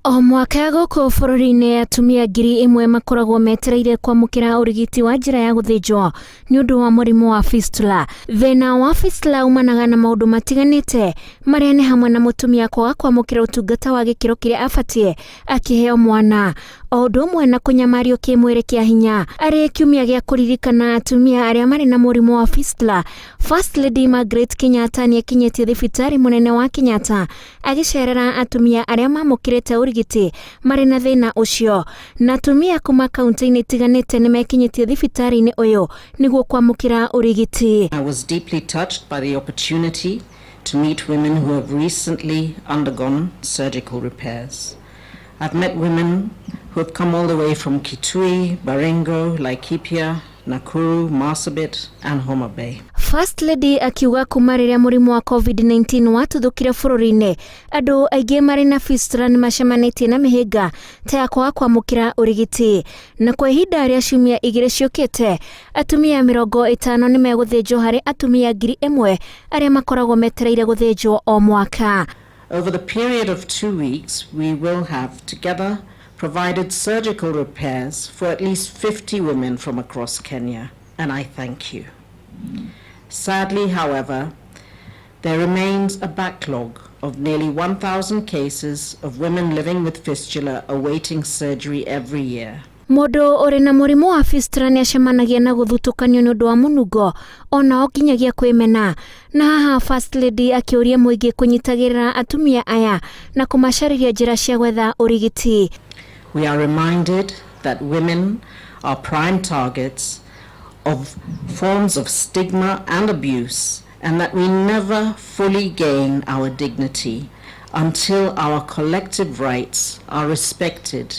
O mwaka gũkũ bũrũri-inĩ atumia 1,000 makoragwo metereire kwamũkĩra ũrigiti wa njĩra ya gũthĩnjwo nĩ ũndũ wa mũrimũ wa Fistula. Thĩna wa Fistula umanaga na maũndũ matiganĩte marĩa nĩ hamwe na mũtumia kwaga kwamũkĩra ũtungata wa gĩkĩro kĩrĩa abatie akĩheo mwana, o ũndũ ũmwe na kũnyamario kĩmwĩrĩ kĩa hinya. Arĩ kiumia gĩa kũririkana atumia arĩa marĩ na mũrimũ wa Fistula, First Lady Margaret Kenyatta nĩ akinyĩtie thibitarĩ mũnene wa Kenyatta agĩcerera atumia arĩa mamũkĩrĩte ũrigiti marĩ na thĩna ũcio, na atumia kuma kaunti-inĩ itiganĩte nĩ mekinyĩtie thibitarĩ-inĩ ũyũ nĩguo kwamũkĩra ũrigiti. I was deeply touched by the opportunity to meet women who have recently undergone surgical repairs. I've met women who have come all the way from Kitui, Baringo, Laikipia, Nakuru, Marsabit and Homa Bay. First Lady akiuga kuma rĩrĩa mũrimũ wa COVID-19 watuthũkire bũrũri-inĩ, andũ aingĩ marĩ na Fistula nĩ macemanĩtie na mĩhĩnga ta ya kwaga kwamũkĩra ũrigiti, na kwa ihinda rĩa ciumia 2 ciũkĩte atumia 50 nĩ megũthĩnjwo harĩ atumia 1,000 arĩa makoragwo metereire gũthĩnjwo o mwaka. Over the period of 2 weeks, we will have together provided surgical repairs for at least 50 women from across Kenya, and I thank you. Sadly, however, there remains a backlog of nearly 1,000 cases of women living with fistula awaiting surgery every year. Mũndũ ũrĩ na mũrimũ wa Fistula nĩ acemanagia na gũthutũkanio nĩ ũndũ wa mũnungo ona nginyagia kwĩmena, na haha First Lady akĩũria mũingĩ kũnyitagĩrĩra atumia aya na kũmacarĩria njĩra cia gwetha ũrigiti. We are reminded that women are prime targets of forms of stigma and abuse, and that we never fully gain our dignity until our collective rights are respected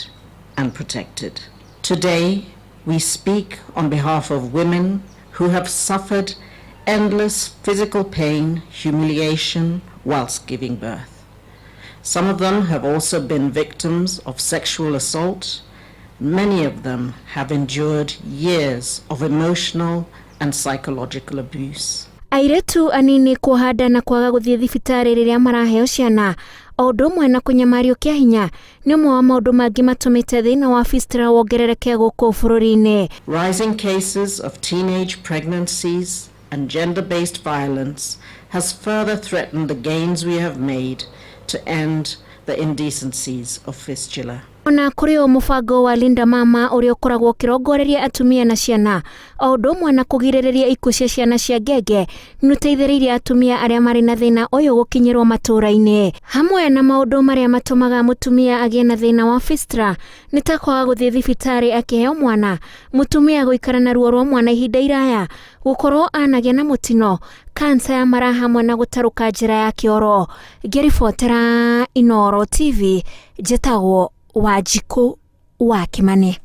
and protected. Today, we speak on behalf of women who have suffered endless physical pain, humiliation whilst giving birth. Some of them have also been victims of sexual assault. Many of them have endured years of emotional and psychological abuse. Airetu anini kuhanda na kwaga gũthiĩ thibitarĩ rĩrĩa maraheo ciana, o ũndũ ũmwe na kũnyamario kĩa hinya nĩ ũmwe wa maũndũ mangĩ matũmĩte thĩna wa Fistula wongerereke gũkũ bũrũri-inĩ. Rising cases of teenage pregnancies and gender-based violence has further threatened the gains we have made to end the indecencies of fistula. Ona kũrĩ o mũbango wa Linda Mama ũrĩa ũkoragwo ũkĩrongoreria atumia na ciana, o ũndũ ũmwe na kũgirĩrĩria ikuũ cia ciana cia ngenge, nĩ ũteithĩrĩirie atumia arĩa marĩ na thĩna ũyũ gũkinyĩrwo matũũra-inĩ. Hamwe na maũndũ marĩa matũmaga mũtumia agĩe na thĩna wa Fistula nĩ ta kwaga gũthiĩ thibitarĩ akĩheo mwana, mũtumia gũikara na ruo rwa mwana ihinda iraya, gũkorwo anagĩa na mũtino, kansa ya mara hamwe na gũtarũka njĩra ya kĩoro. Ngĩribotera Inooro TV, njĩtagwo Wanjikũ wa Kimani.